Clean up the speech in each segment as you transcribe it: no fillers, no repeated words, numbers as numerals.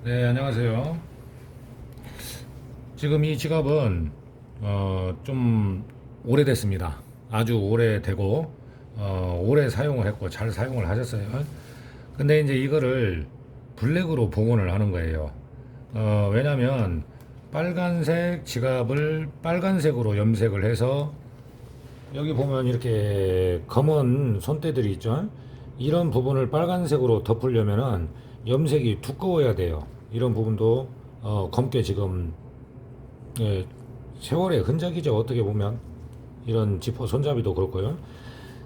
네, 안녕하세요. 지금 이 지갑은 좀 오래됐습니다. 아주 오래되고 오래 사용을 했고 잘 사용을 하셨어요. 근데 이제 이거를 블랙으로 복원을 하는 거예요. 왜냐면 빨간색 지갑을 빨간색으로 염색을 해서 여기 보면 이렇게 검은 손때들이 있죠. 이런 부분을 빨간색으로 덮으려면은 염색이 두꺼워야 돼요. 이런 부분도 검게 지금 예, 세월의 흔적이죠. 어떻게 보면 이런 지퍼 손잡이도 그렇고요.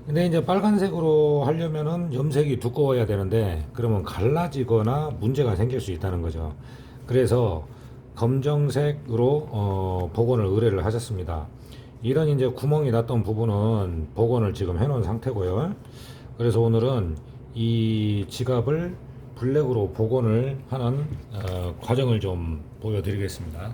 근데 이제 빨간색으로 하려면은 염색이 두꺼워야 되는데 그러면 갈라지거나 문제가 생길 수 있다는 거죠. 그래서 검정색으로 복원을 의뢰를 하셨습니다. 이런 이제 구멍이 났던 부분은 복원을 지금 해놓은 상태고요. 그래서 오늘은 이 지갑을 블랙으로 복원을 하는 과정을 좀 보여드리겠습니다.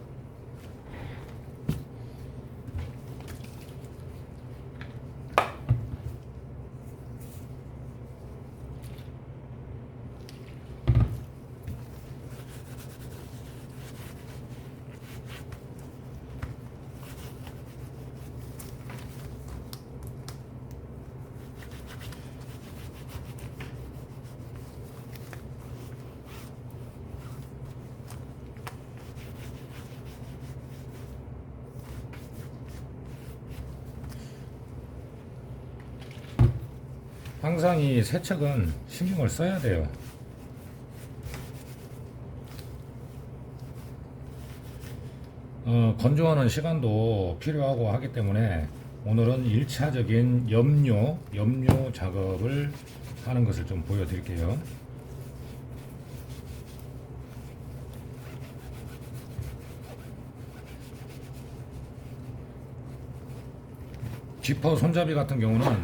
항상 이 세척은 신경을 써야 돼요. 건조하는 시간도 필요하고 하기 때문에 오늘은 1차적인 염료 작업을 하는 것을 좀 보여드릴게요. 지퍼 손잡이 같은 경우는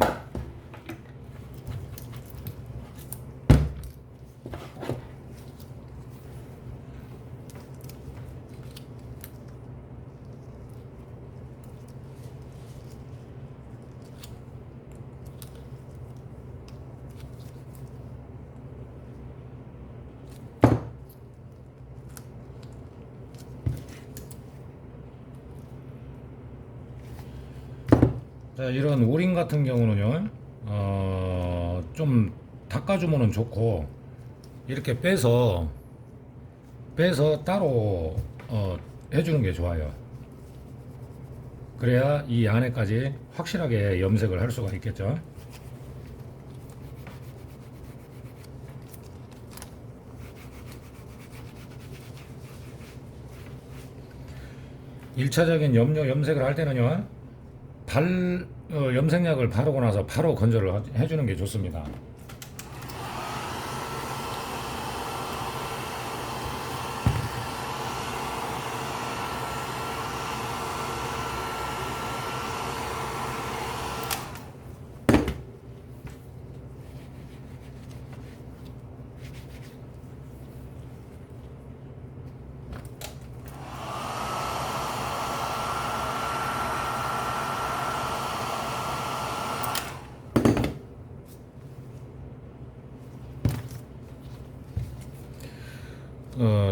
자, 이런 오링 같은 경우는요, 좀 닦아주면 좋고, 이렇게 빼서 따로, 해주는 게 좋아요. 그래야 이 안에까지 확실하게 염색을 할 수가 있겠죠. 1차적인 염색을 할 때는요, 염색약을 바르고 나서 바로 건조를 해주는 게 좋습니다.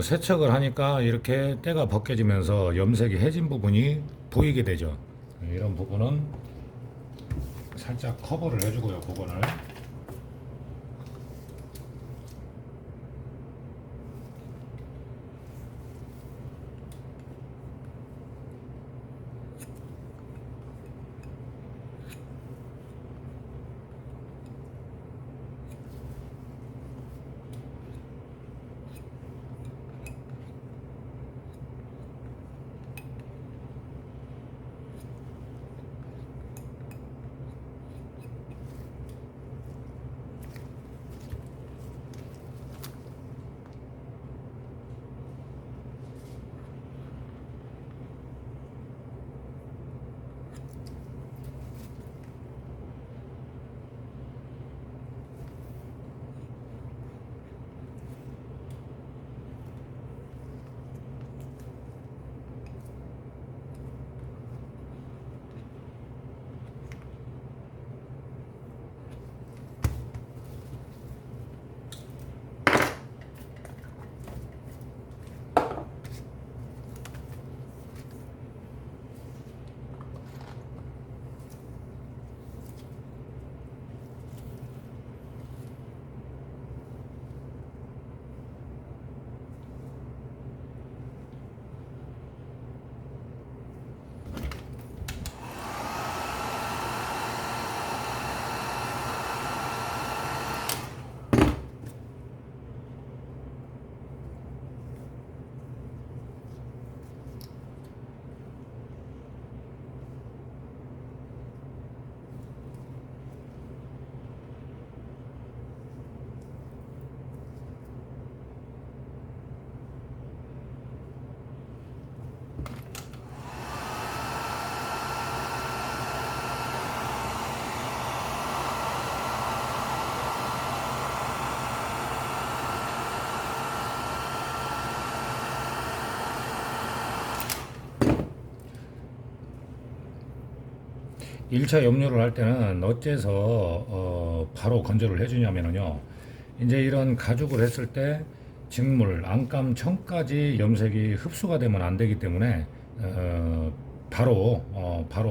세척을 하니까 이렇게 때가 벗겨지면서 염색이 해진 부분이 보이게 되죠. 이런 부분은 살짝 커버를 해주고요, 부분을. 1차 염료를 할 때는 어째서 바로 건조를 해주냐면요. 이제 이런 가죽을 했을 때 직물, 안감, 청까지 염색이 흡수가 되면 안 되기 때문에 바로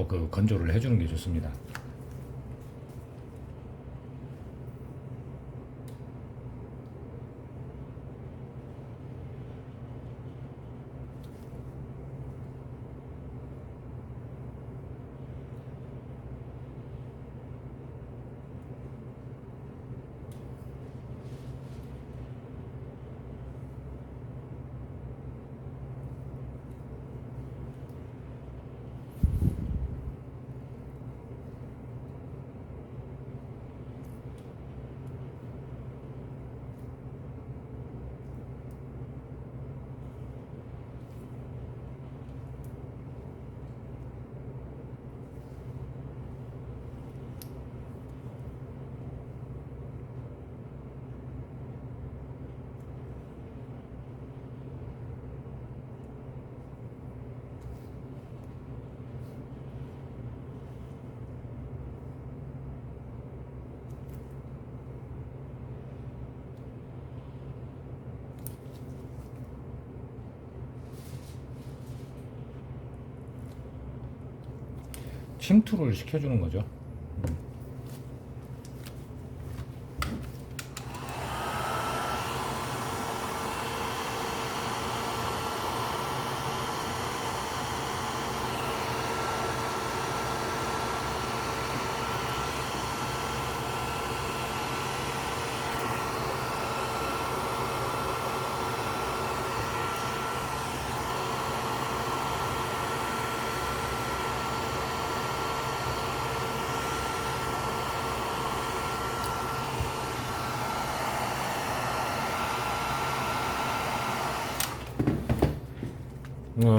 그 건조를 해주는 게 좋습니다. 침투를 시켜주는 거죠.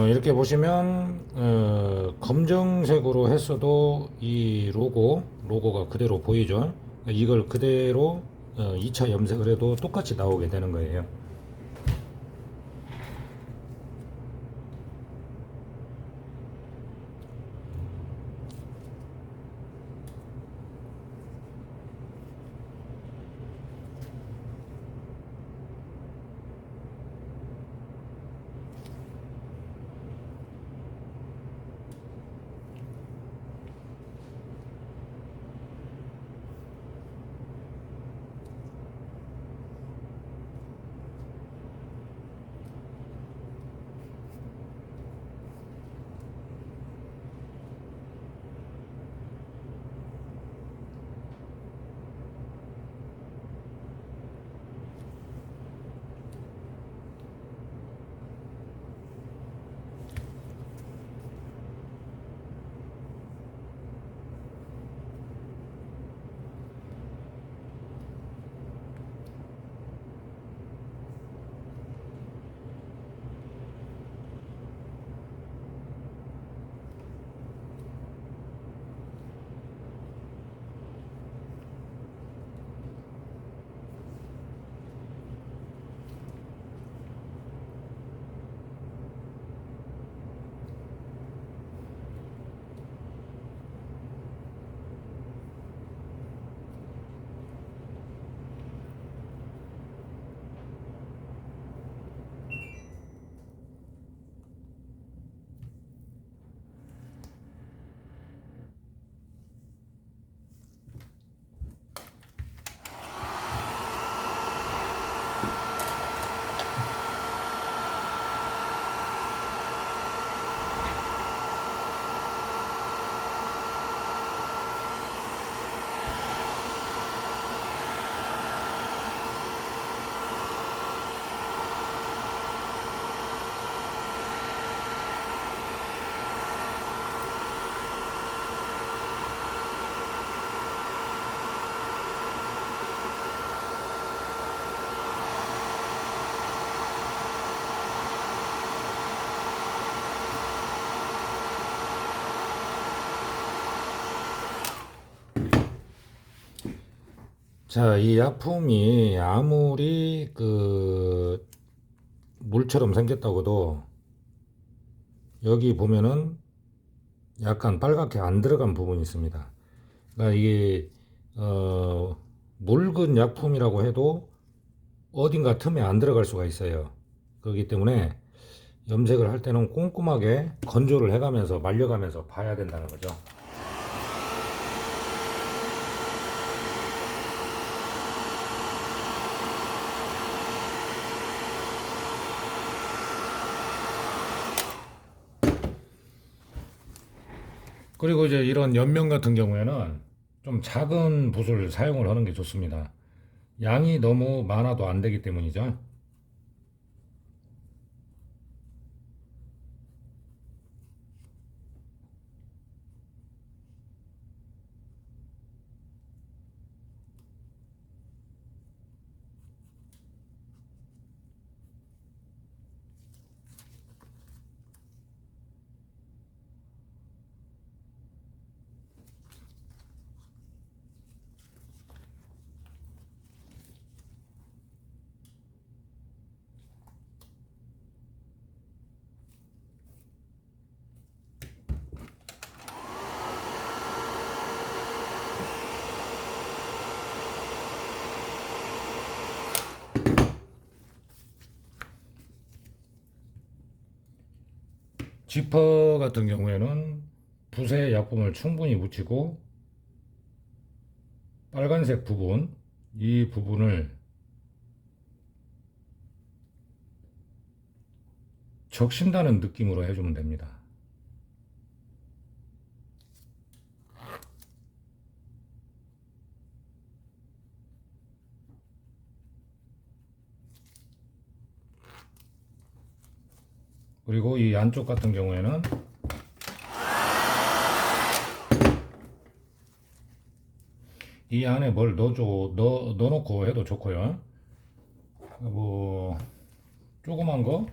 이렇게 보시면 검정색으로 했어도 이 로고가 그대로 보이죠. 이걸 그대로 2차 염색을 해도 똑같이 나오게 되는 거예요. 자, 이 약품이 아무리 그 물처럼 생겼다고도 여기 보면은 약간 빨갛게 안 들어간 부분이 있습니다. 그러니까 이게 묽은 약품이라고 해도 어딘가 틈에 안 들어갈 수가 있어요. 그렇기 때문에 염색을 할 때는 꼼꼼하게 건조를 해가면서 말려가면서 봐야 된다는 거죠. 그리고 이제 이런 옆면 같은 경우에는 좀 작은 붓을 사용을 하는 게 좋습니다. 양이 너무 많아도 안 되기 때문이죠. 지퍼 같은 경우에는 붓에 약품을 충분히 묻히고 빨간색 부분, 이 부분을 적신다는 느낌으로 해주면 됩니다. 그리고 이 안쪽 같은 경우에는 이 안에 뭘 넣어놓고 해도 좋고요. 뭐 조그만 거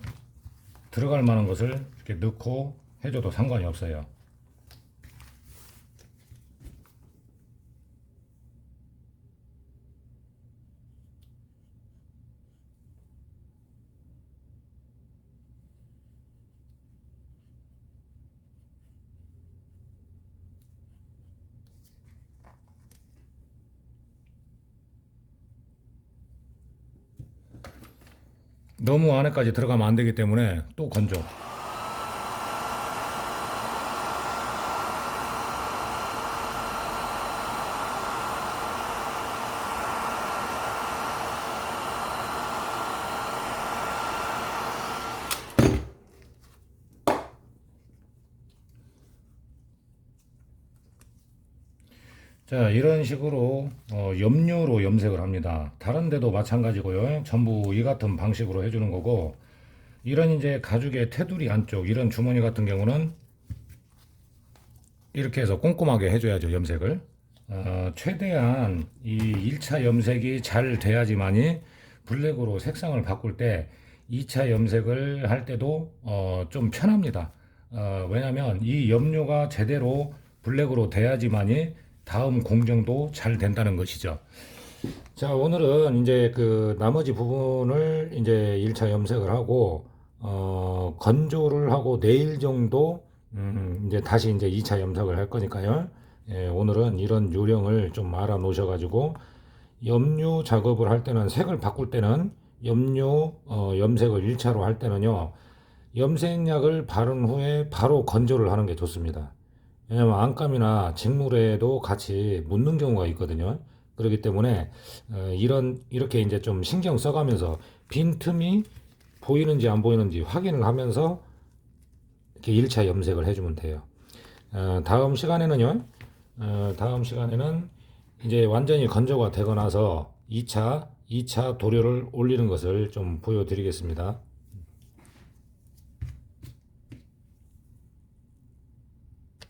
들어갈 만한 것을 이렇게 넣고 해줘도 상관이 없어요. 너무 안에까지 들어가면 안 되기 때문에 또 건조. 자, 이런 식으로 염료로 염색을 합니다. 다른 데도 마찬가지고요. 전부 이 같은 방식으로 해주는 거고, 이런 이제 가죽의 테두리 안쪽 이런 주머니 같은 경우는 이렇게 해서 꼼꼼하게 해줘야죠, 염색을. 최대한 이 1차 염색이 잘 돼야지만이 블랙으로 색상을 바꿀 때 2차 염색을 할 때도 좀 편합니다. 왜냐면 이 염료가 제대로 블랙으로 돼야지만이 다음 공정도 잘 된다는 것이죠. 자, 오늘은 이제 그 나머지 부분을 이제 1차 염색을 하고, 건조를 하고 내일 정도, 이제 다시 이제 2차 염색을 할 거니까요. 예, 오늘은 이런 요령을 좀 알아 놓으셔가지고, 염료 작업을 할 때는 색을 바꿀 때는 염료, 염색을 1차로 할 때는요, 염색약을 바른 후에 바로 건조를 하는 게 좋습니다. 왜냐면 안감이나 직물에도 같이 묻는 경우가 있거든요. 그렇기 때문에 이렇게 이제 좀 신경 써가면서 빈틈이 보이는지 안 보이는지 확인을 하면서 이렇게 1차 염색을 해주면 돼요. 다음 시간에는 이제 완전히 건조가 되고 나서 2차 도료를 올리는 것을 좀 보여드리겠습니다.